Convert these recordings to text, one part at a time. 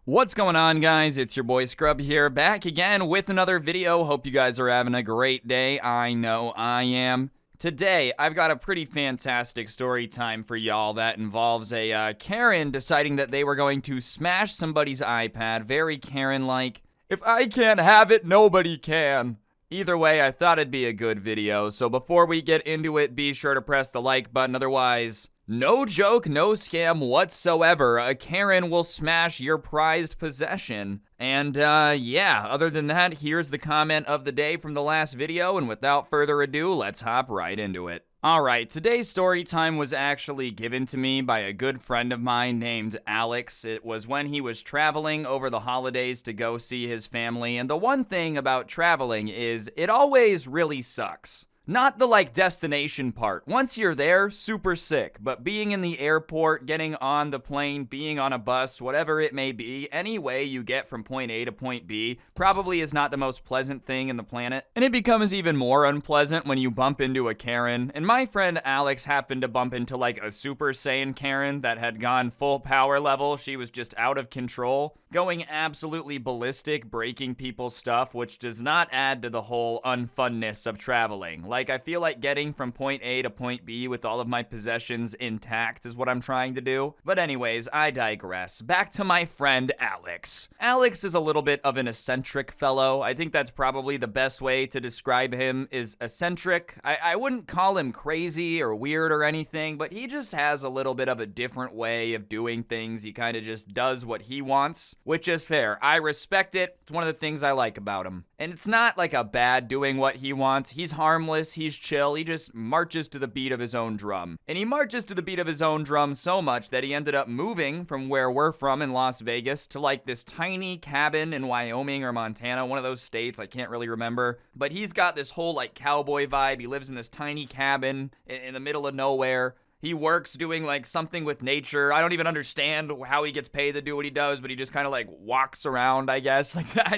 What's going on, guys? It's your boy Scrub here, back again with another video. Hope you guys are having a great day. I know I am. Today, I've got a pretty fantastic story time for y'all that involves a Karen deciding that they were going to smash somebody's iPad. Very Karen-like. If I can't have it, nobody can. Either way, I thought it'd be a good video, so before we get into it, be sure to press the like button. Otherwise, no joke, no scam whatsoever, a Karen will smash your prized possession. And yeah, other than that, here's the comment of the day from the last video, and without further ado, let's hop right into it. Alright, today's story time was actually given to me by a good friend of mine named Alex. It was when he was traveling over the holidays to go see his family, and the one thing about traveling is it always really sucks. Not the destination part. Once you're there, super sick. But being in the airport, getting on the plane, being on a bus, whatever it may be, any way you get from point A to point B probably is not the most pleasant thing in the planet. And it becomes even more unpleasant when you bump into a Karen. And my friend Alex happened to bump into a Super Saiyan Karen that had gone full power level. She was just out of control, going absolutely ballistic, breaking people's stuff, which does not add to the whole unfunness of traveling. I feel like getting from point A to point B with all of my possessions intact is what I'm trying to do. But anyways, I digress. Back to my friend Alex. Alex is a little bit of an eccentric fellow. I think that's probably the best way to describe him, is eccentric. I wouldn't call him crazy or weird or anything, but he just has a little bit of a different way of doing things. He kind of just does what he wants, which is fair. I respect it. It's one of the things I like about him. And it's not a bad doing what he wants. He's harmless. He's chill. He just marches to the beat of his own drum. And he marches to the beat of his own drum so much that he ended up moving from where we're from in Las Vegas to this tiny cabin in Wyoming or Montana, one of those states, I can't really remember. But he's got this whole cowboy vibe. He lives in this tiny cabin in the middle of nowhere. He works doing something with nature. I don't even understand how he gets paid to do what he does, but he just kind of walks around, I guess.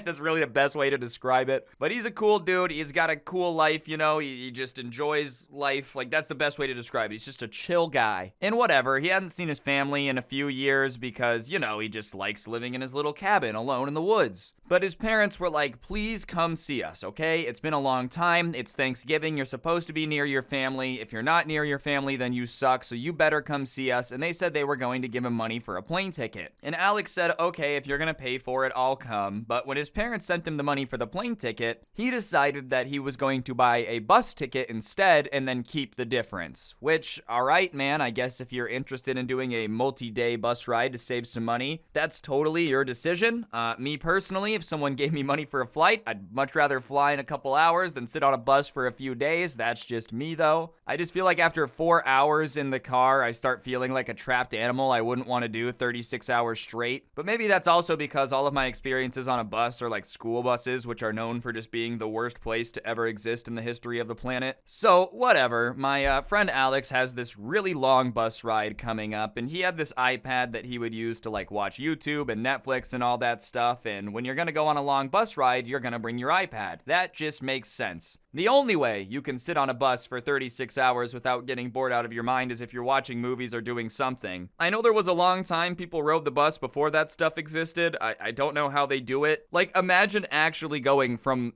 That's really the best way to describe it. But he's a cool dude. He's got a cool life, He just enjoys life. That's the best way to describe it. He's just a chill guy. And whatever, he hadn't seen his family in a few years because, he just likes living in his little cabin alone in the woods. But his parents were like, please come see us, okay? It's been a long time. It's Thanksgiving. You're supposed to be near your family. If you're not near your family, then you suck. So you better come see us. And they said they were going to give him money for a plane ticket. And Alex said, okay, if you're going to pay for it, I'll come. But when his parents sent him the money for the plane ticket, he decided that he was going to buy a bus ticket instead and then keep the difference. Which, all right, man, I guess if you're interested in doing a multi-day bus ride to save some money, that's totally your decision. Me personally, if someone gave me money for a flight, I'd much rather fly in a couple hours than sit on a bus for a few days. That's just me, though. I just feel like after 4 hours in the car, I start feeling like a trapped animal. I wouldn't want to do 36 hours straight. But maybe that's also because all of my experiences on a bus are school buses, which are known for just being the worst place to ever exist in the history of the planet. So, whatever. My friend Alex has this really long bus ride coming up, and he had this iPad that he would use to watch YouTube and Netflix and all that stuff. And when you're gonna go on a long bus ride, you're gonna bring your iPad. That just makes sense. The only way you can sit on a bus for 36 hours without getting bored out of your mind is if you're watching movies or doing something. I know there was a long time people rode the bus before that stuff existed. I don't know how they do it. Imagine actually going from,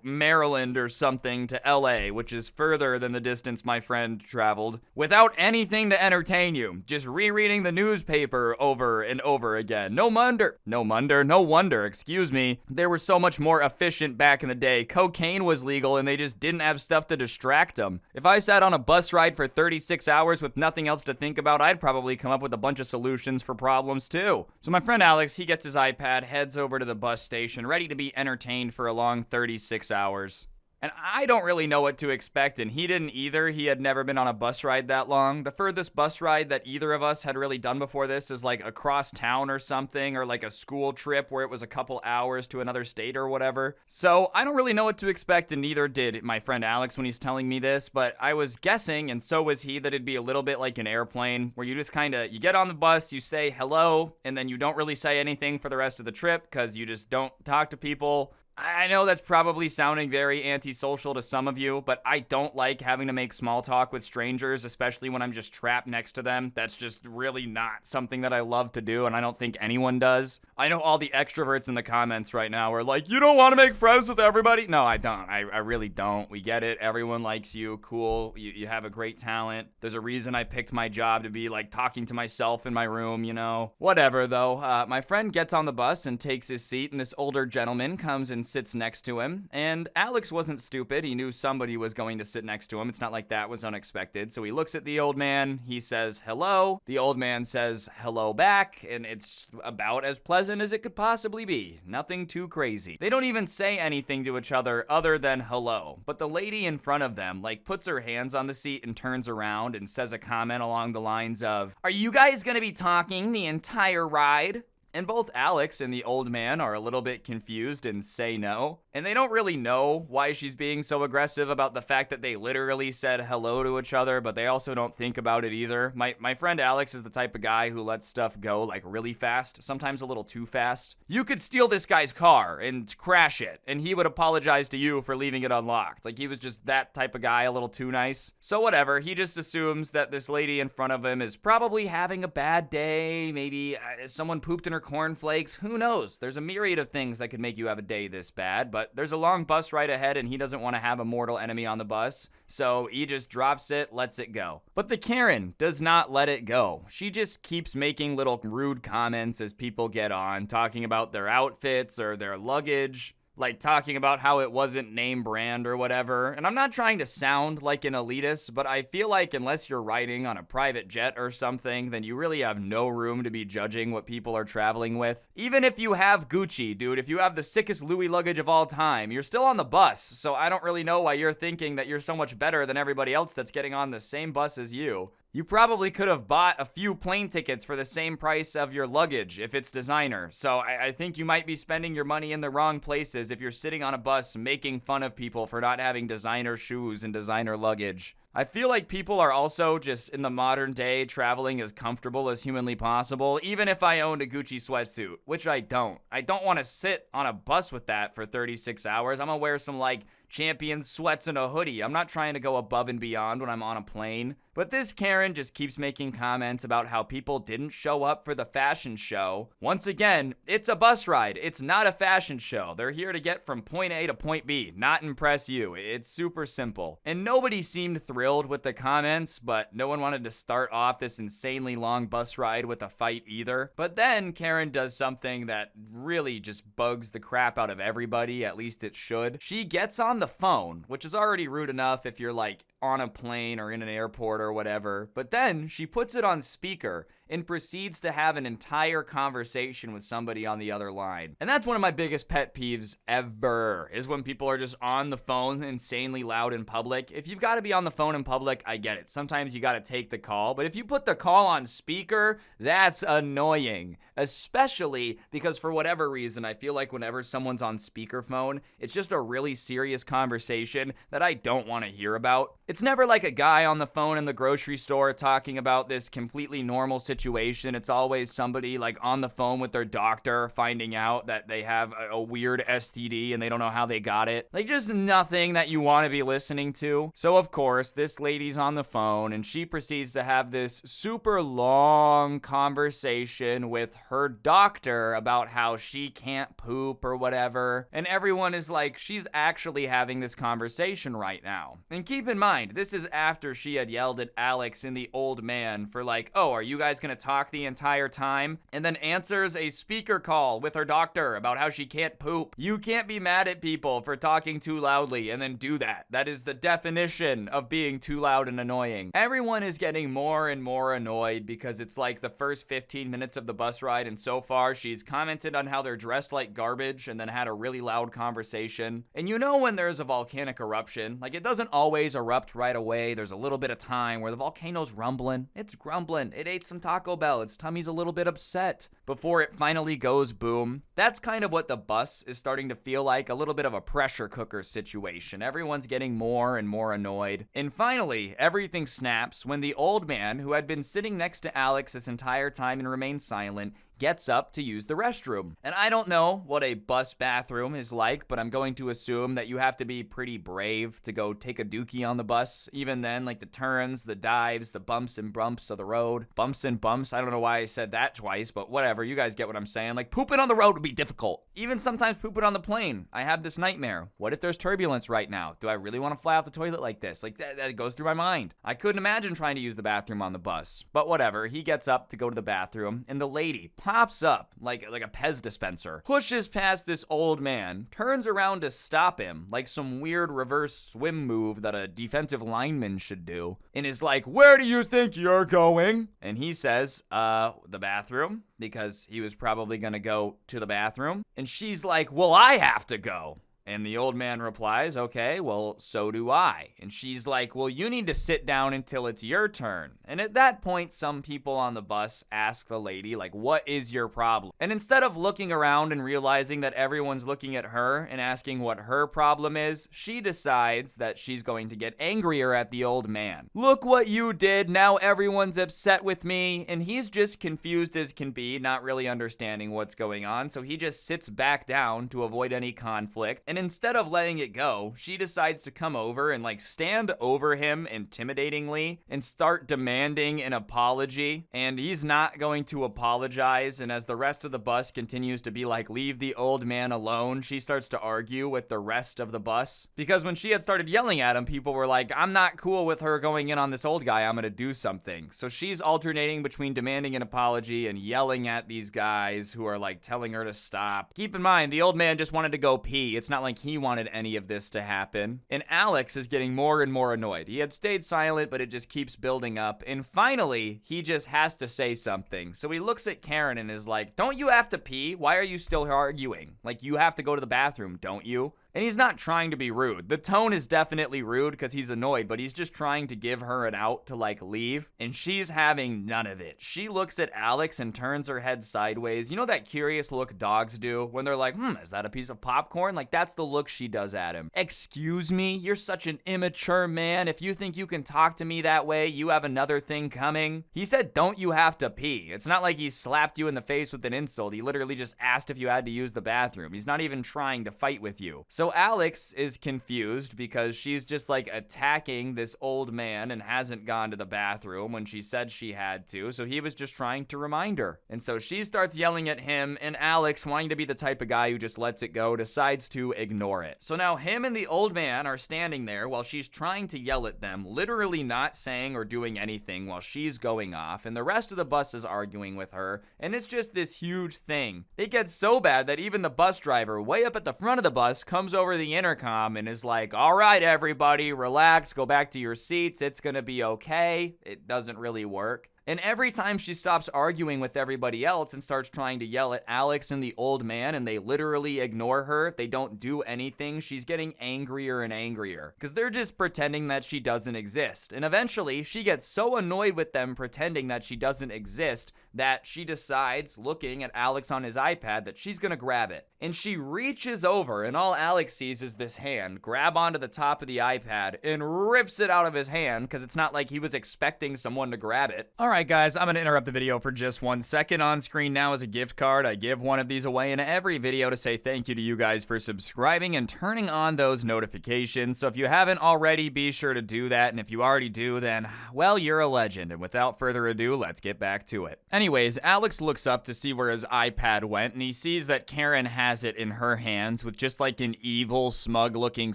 Maryland or something to LA, which is further than the distance my friend traveled, without anything to entertain you. Just rereading the newspaper over and over again. No wonder, excuse me. They were so much more efficient back in the day. Cocaine was legal and they just didn't have stuff to distract them. If I sat on a bus ride for 36 hours with nothing else to think about, I'd probably come up with a bunch of solutions for problems too. So my friend Alex, he gets his iPad, heads over to the bus station, ready to be entertained for a long 36 hours. And I don't really know what to expect, and he didn't either. He had never been on a bus ride that long. The furthest bus ride that either of us had really done before this is across town or something, or a school trip where it was a couple hours to another state or whatever. So I don't really know what to expect, and neither did my friend Alex when he's telling me this, but I was guessing, and so was he, that it'd be a little bit like an airplane, where you just you get on the bus, you say hello, and then you don't really say anything for the rest of the trip, because you just don't talk to people. I know that's probably sounding very antisocial to some of you, but I don't like having to make small talk with strangers, especially when I'm just trapped next to them. That's just really not something that I love to do, and I don't think anyone does. I know all the extroverts in the comments right now are like, you don't want to make friends with everybody? No, I don't. I really don't. We get it. Everyone likes you. Cool. You have a great talent. There's a reason I picked my job to be like talking to myself in my room, you know? Whatever, though. My friend gets on the bus and takes his seat, and this older gentleman comes and sits next to him. And Alex wasn't stupid. He knew somebody was going to sit next to him. It's not like that was unexpected. So he looks at the old man. He says, hello. The old man says, hello back. And it's about as pleasant as it could possibly be. Nothing too crazy. They don't even say anything to each other than hello. But the lady in front of them, like, puts her hands on the seat and turns around and says a comment along the lines of, are you guys gonna be talking the entire ride? And both Alex and the old man are a little bit confused and say no. And they don't really know why she's being so aggressive about the fact that they literally said hello to each other, but they also don't think about it either. My friend Alex is the type of guy who lets stuff go like really fast, sometimes a little too fast. You could steal this guy's car and crash it, and he would apologize to you for leaving it unlocked. Like, he was just that type of guy, a little too nice. So whatever, he just assumes that this lady in front of him is probably having a bad day. Maybe someone pooped in her cornflakes. Who knows? There's a myriad of things that could make you have a day this bad, but there's a long bus ride ahead and he doesn't want to have a mortal enemy on the bus, so he just drops it, lets it go. But the Karen does not let it go. She just keeps making little rude comments as people get on, talking about their outfits or their luggage, like talking about how it wasn't name brand or whatever. And I'm not trying to sound like an elitist, but I feel like unless you're riding on a private jet or something, then you really have no room to be judging what people are traveling with. Even if you have Gucci, dude, if you have the sickest Louis luggage of all time, you're still on the bus. So I don't really know why you're thinking that you're so much better than everybody else that's getting on the same bus as you. You probably could have bought a few plane tickets for the same price of your luggage if it's designer. So I think you might be spending your money in the wrong places if you're sitting on a bus making fun of people for not having designer shoes and designer luggage. I feel like people are also just in the modern day traveling as comfortable as humanly possible, even if I owned a Gucci sweatsuit, which I don't. I don't want to sit on a bus with that for 36 hours. I'm gonna wear some like Champion sweats and a hoodie. I'm not trying to go above and beyond when I'm on a plane. But this Karen just keeps making comments about how people didn't show up for the fashion show. Once again, it's a bus ride. It's not a fashion show. They're here to get from point A to point B, not impress you. It's super simple. And nobody seemed thrilled with the comments, but no one wanted to start off this insanely long bus ride with a fight either. But then Karen does something that really just bugs the crap out of everybody, at least it should. She gets on the phone, which is already rude enough if you're like on a plane or in an airport or whatever, but then she puts it on speaker and proceeds to have an entire conversation with somebody on the other line. And that's one of my biggest pet peeves ever, is when people are just on the phone insanely loud in public. If you've got to be on the phone in public, I get it. Sometimes you got to take the call, but if you put the call on speaker, that's annoying. Especially because for whatever reason, I feel like whenever someone's on speakerphone, it's just a really serious conversation that I don't want to hear about. It's never like a guy on the phone in the grocery store talking about this completely normal situation. It's always somebody like on the phone with their doctor finding out that they have a weird STD and they don't know how they got it. Like, just nothing that you want to be listening to. So of course, this lady's on the phone and she proceeds to have this super long conversation with her doctor about how she can't poop or whatever. And everyone is like, she's actually having this conversation right now. And keep in mind, this is after she had yelled at Alex and the old man for like, oh, are you guys gonna talk the entire time? And then answers a speaker call with her doctor about how she can't poop. You can't be mad at people for talking too loudly and then do that. That is the definition of being too loud and annoying. Everyone is getting more and more annoyed because it's like the first 15 minutes of the bus ride, and so far she's commented on how they're dressed like garbage and then had a really loud conversation. And you know when there's a volcanic eruption, like it doesn't always erupt right away. There's a little bit of time where the volcano's rumbling. It's grumbling. It ate some Taco Bell. Its tummy's a little bit upset before it finally goes boom. That's kind of what the bus is starting to feel like, a little bit of a pressure cooker situation. Everyone's getting more and more annoyed. And finally, everything snaps when the old man, who had been sitting next to Alex this entire time and remained silent, gets up to use the restroom. And I don't know what a bus bathroom is like, but I'm going to assume that you have to be pretty brave to go take a dookie on the bus. Even then, like the turns, the dives, the bumps and bumps of the road. Bumps and bumps. I don't know why I said that twice, but whatever. You guys get what I'm saying. Like pooping on the road would be difficult. Even sometimes pooping on the plane. I have this nightmare. What if there's turbulence right now? Do I really want to fly off the toilet like this? Like that goes through my mind. I couldn't imagine trying to use the bathroom on the bus. But whatever. He gets up to go to the bathroom, and the lady pops up like a Pez dispenser, pushes past this old man, turns around to stop him like some weird reverse swim move that a defensive lineman should do, and is like, "Where do you think you're going?" And he says, the bathroom, because he was probably gonna go to the bathroom. And she's like, "Well, I have to go." And the old man replies, "Okay, well, so do I." And she's like, "Well, you need to sit down until it's your turn." And at that point, some people on the bus ask the lady, like, "What is your problem?" And instead of looking around and realizing that everyone's looking at her and asking what her problem is, she decides that she's going to get angrier at the old man. "Look what you did. Now everyone's upset with me." And he's just confused as can be, not really understanding what's going on. So he just sits back down to avoid any conflict. And instead of letting it go, she decides to come over and like stand over him intimidatingly and start demanding an apology. And he's not going to apologize. And as the rest of the bus continues to be like, "Leave the old man alone," she starts to argue with the rest of the bus. Because when she had started yelling at him, people were like, "I'm not cool with her going in on this old guy. I'm going to do something." So she's alternating between demanding an apology and yelling at these guys who are like telling her to stop. Keep in mind, the old man just wanted to go pee. It's not like he wanted any of this to happen. And Alex is getting more and more annoyed. He had stayed silent, but it just keeps building up. And finally, he just has to say something. So he looks at Karen and is like, "Don't you have to pee? Why are you still arguing? Like, you have to go to the bathroom, don't you?" And he's not trying to be rude. The tone is definitely rude because he's annoyed, but he's just trying to give her an out to like leave. And she's having none of it. She looks at Alex and turns her head sideways. You know that curious look dogs do when they're like, "Is that a piece of popcorn?" Like that's the look she does at him. "Excuse me, you're such an immature man. If you think you can talk to me that way, you have another thing coming." He said, "Don't you have to pee?" It's not like he slapped you in the face with an insult. He literally just asked if you had to use the bathroom. He's not even trying to fight with you. So Alex is confused because she's just like attacking this old man and hasn't gone to the bathroom when she said she had to. So he was just trying to remind her. And so she starts yelling at him, and Alex, wanting to be the type of guy who just lets it go, decides to ignore it. So now him and the old man are standing there while she's trying to yell at them, literally not saying or doing anything while she's going off. And the rest of the bus is arguing with her. And it's just this huge thing. It gets so bad that even the bus driver way up at the front of the bus comes over the intercom and is like, "All right, everybody, relax, go back to your seats. It's gonna be okay." It doesn't really work. And every time she stops arguing with everybody else and starts trying to yell at Alex and the old man, and they literally ignore her, they don't do anything, she's getting angrier and angrier. Because they're just pretending that she doesn't exist. And eventually, she gets so annoyed with them pretending that she doesn't exist that she decides, looking at Alex on his iPad, that she's gonna grab it. And she reaches over, and all Alex sees is this hand grab onto the top of the iPad and rips it out of his hand, because it's not like he was expecting someone to grab it. Alright guys, I'm gonna interrupt the video for just 1 second. On screen now is a gift card. I give one of these away in every video to say thank you to you guys for subscribing and turning on those notifications. So if you haven't already, be sure to do that. And if you already do, then, well, you're a legend. And without further ado, let's get back to it. Anyways, Alex looks up to see where his iPad went, and he sees that Karen has it in her hands with just like an evil, smug-looking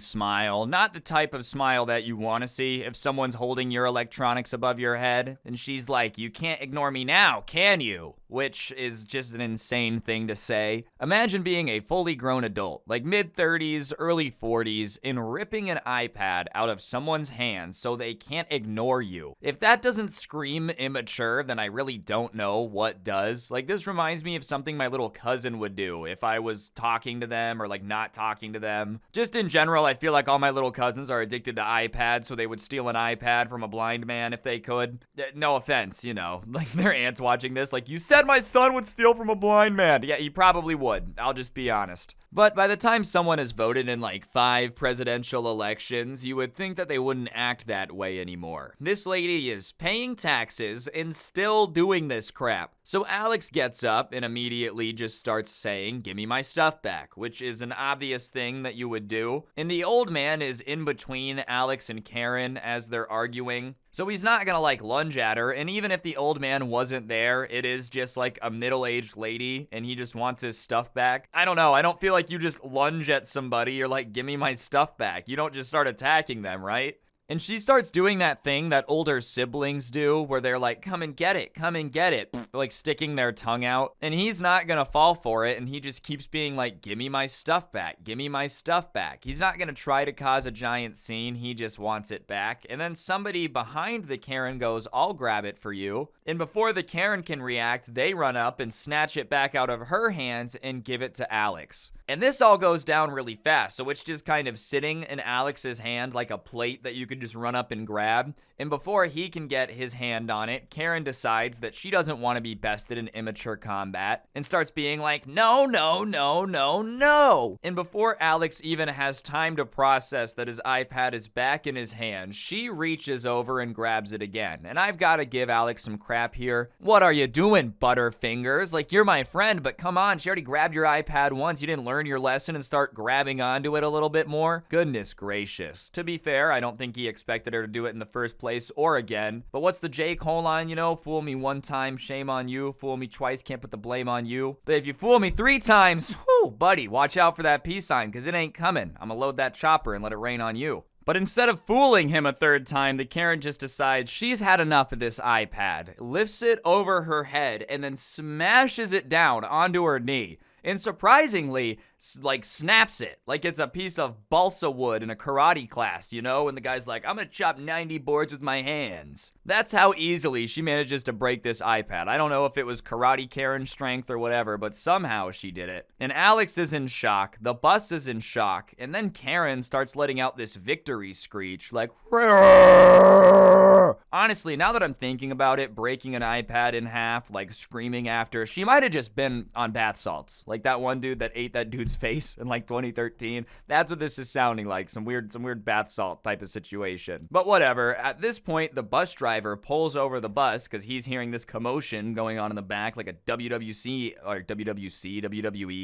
smile. Not the type of smile that you want to see if someone's holding your electronics above your head. And she's like, "You can't ignore me now, can you?" Which is just an insane thing to say. Imagine being a fully grown adult, like mid-30s, early 40s, and ripping an iPad out of someone's hands so they can't ignore you. If that doesn't scream immature, then I really don't know what does. Like, this reminds me of something my little cousin would do if I was talking to them or like not talking to them. Just in general, I feel like all my little cousins are addicted to iPads, so they would steal an iPad from a blind man if they could. No offense. aunts, like their aunts watching this, like, you said my son would steal from a blind man. Yeah, he probably would. I'll just be honest. But by the time someone has voted in like 5 presidential elections, you would think that they wouldn't act that way anymore. This lady is paying taxes and still doing this crap. So Alex gets up and immediately just starts saying, "Give me my stuff back," which is an obvious thing that you would do. And the old man is in between Alex and Karen as they're arguing. So he's not gonna like lunge at her, and even if the old man wasn't there, it is just like a middle-aged lady and he just wants his stuff back. I don't know, I don't feel like you just lunge at somebody, you're like, "Give me my stuff back." You don't just start attacking them, right? And she starts doing that thing that older siblings do where they're like, "Come and get it, come and get it," like sticking their tongue out. And he's not gonna fall for it, and he just keeps being like, "Give me my stuff back, give me my stuff back." He's not gonna try to cause a giant scene, he just wants it back. And then somebody behind the Karen goes, "I'll grab it for you." And before the Karen can react, they run up and snatch it back out of her hands and give it to Alex. And this all goes down really fast, so it's just kind of sitting in Alex's hand like a plate that you could just run up and grab. And before he can get his hand on it, Karen decides that she doesn't want to be bested in immature combat and starts being like, "No, no, no, no, no." And before Alex even has time to process that his iPad is back in his hand, she reaches over and grabs it again. And I've got to give Alex some crap here. What are you doing, Butterfingers? Like, you're my friend, but come on, she already grabbed your iPad once. You didn't learn your lesson and start grabbing onto it a little bit more? Goodness gracious. To be fair, I don't think he expected her to do it in the first place or again. But what's the J. Cole line, fool me one time, shame on you. Fool me twice, can't put the blame on you. But if you fool me 3 times, whoo, buddy, watch out for that peace sign, because it ain't coming. I'm gonna load that chopper and let it rain on you. But instead of fooling him a 3rd time, the Karen just decides she's had enough of this iPad, lifts it over her head, and then smashes it down onto her knee. And surprisingly, like, snaps it like it's a piece of balsa wood in a karate class, and the guy's like, "I'm gonna chop 90 boards with my hands." That's how easily she manages to break this iPad. I don't know if it was karate Karen strength or whatever, but somehow she did it. And Alex is in shock, the bus is in shock, and then Karen starts letting out this victory screech, like, "Rrrr." Honestly, now that I'm thinking about it, breaking an iPad in half, like screaming after, she might have just been on bath salts. Like that one dude that ate that dude's face in like 2013. That's what this is sounding like, some weird bath salt type of situation. But whatever, at this point, the bus driver pulls over the bus because he's hearing this commotion going on in the back, like a WWE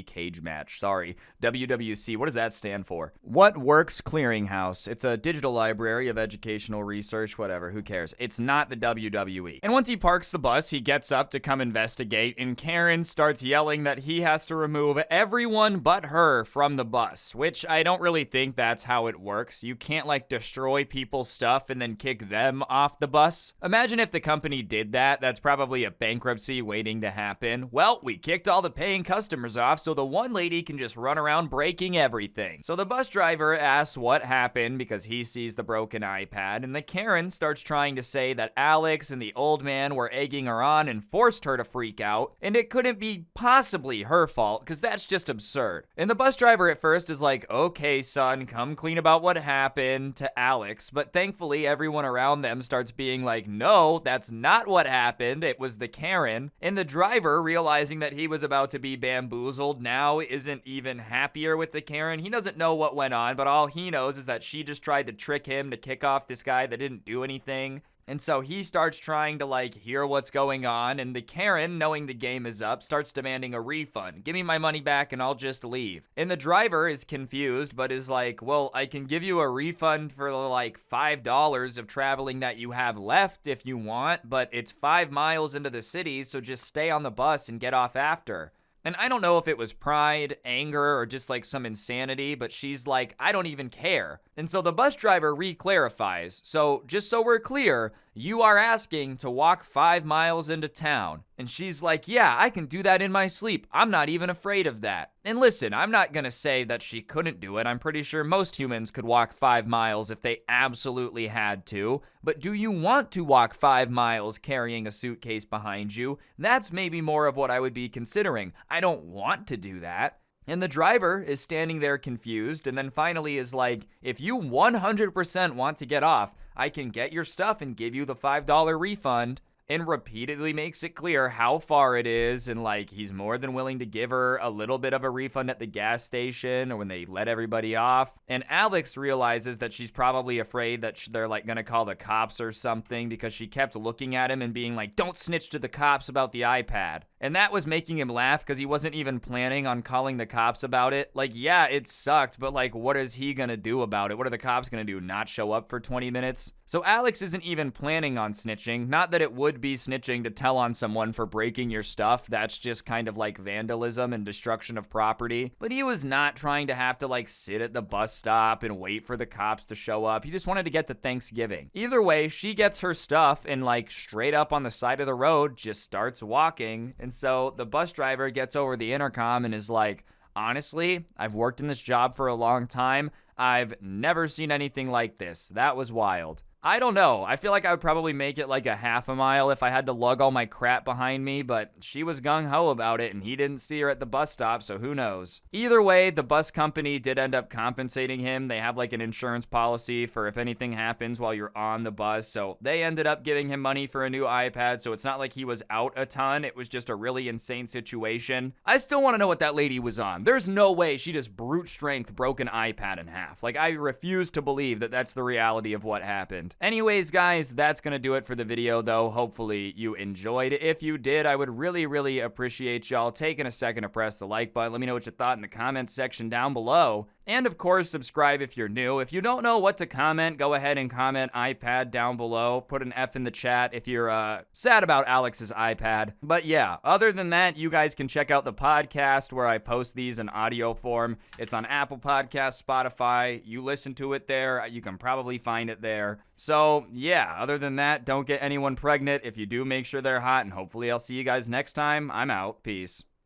cage match. Sorry, WWC, what does that stand for? What Works Clearinghouse. It's a digital library of educational research, whatever, who cares? It's not the WWE. And once he parks the bus, he gets up to come investigate, and Karen starts yelling that he has to remove everyone but her from the bus, which I don't really think that's how it works. You can't like destroy people's stuff and then kick them off the bus. Imagine if the company did that. That's probably a bankruptcy waiting to happen. Well, we kicked all the paying customers off so the one lady can just run around breaking everything. So the bus driver asks what happened because he sees the broken iPad, and the Karen starts trying to say that Alex and the old man were egging her on and forced her to freak out, and it couldn't be possibly her fault because that's just absurd. And the bus driver at first is like, "Okay, son, come clean about what happened," to Alex, but thankfully everyone around them starts being like, "No, that's not what happened, it was the Karen." And the driver, realizing that he was about to be bamboozled, now isn't even happier with the Karen. He doesn't know what went on, but all he knows is that she just tried to trick him to kick off this guy that didn't do anything. And so he starts trying to like hear what's going on, and the Karen, knowing the game is up, starts demanding a refund. "Give me my money back and I'll just leave." And the driver is confused, but is like, "Well, I can give you a refund for like $5 of traveling that you have left if you want, but it's 5 miles into the city, so just stay on the bus and get off after." And I don't know if it was pride, anger, or just like some insanity, but she's like, "I don't even care." And so the bus driver re-clarifies. "So just so we're clear, you are asking to walk 5 miles into town." And she's like, "Yeah, I can do that in my sleep. I'm not even afraid of that." And listen, I'm not gonna say that she couldn't do it. I'm pretty sure most humans could walk 5 miles if they absolutely had to. But do you want to walk 5 miles carrying a suitcase behind you? That's maybe more of what I would be considering. I don't want to do that. And the driver is standing there confused, and then finally is like, "If you 100% want to get off, I can get your stuff and give you the $5 refund." and repeatedly makes it clear how far it is, and like he's more than willing to give her a little bit of a refund at the gas station or when they let everybody off. And Alex realizes that she's probably afraid that they're like gonna call the cops or something, because she kept looking at him and being like, don't snitch to the cops about the iPad. And that was making him laugh because he wasn't even planning on calling the cops about it. Like, yeah, it sucked, but like, what is he gonna do about it? What are the cops gonna do? Not show up for 20 minutes? So Alex isn't even planning on snitching. Not that it would be snitching to tell on someone for breaking your stuff. That's just kind of like vandalism and destruction of property. But he was not trying to have to like sit at the bus stop and wait for the cops to show up. He just wanted to get to Thanksgiving. Either way, she gets her stuff and like straight up on the side of the road just starts walking. And so the bus driver gets over the intercom and is like, honestly, I've worked in this job for a long time. I've never seen anything like this. That was wild. I don't know. I feel like I would probably make it like a half a mile if I had to lug all my crap behind me, but she was gung-ho about it and he didn't see her at the bus stop, so who knows. Either way, the bus company did end up compensating him. They have like an insurance policy for if anything happens while you're on the bus, so they ended up giving him money for a new iPad, so it's not like he was out a ton. It was just a really insane situation. I still want to know what that lady was on. There's no way she just brute strength broke an iPad in half. Like, I refuse to believe that that's the reality of what happened. Anyways, guys, that's gonna do it for the video, though. Hopefully you enjoyed. If you did, I would really appreciate y'all taking a second to press the like button. Let me know what you thought in the comments section down below. And of course, subscribe if you're new. If you don't know what to comment, go ahead and comment iPad down below. Put an F in the chat if you're sad about Alex's iPad. But yeah, other than that, you guys can check out the podcast where I post these in audio form. It's on Apple Podcasts, Spotify. You listen to it there. You can probably find it there. So yeah, other than that, don't get anyone pregnant. If you do, make sure they're hot, and hopefully I'll see you guys next time. I'm out. Peace.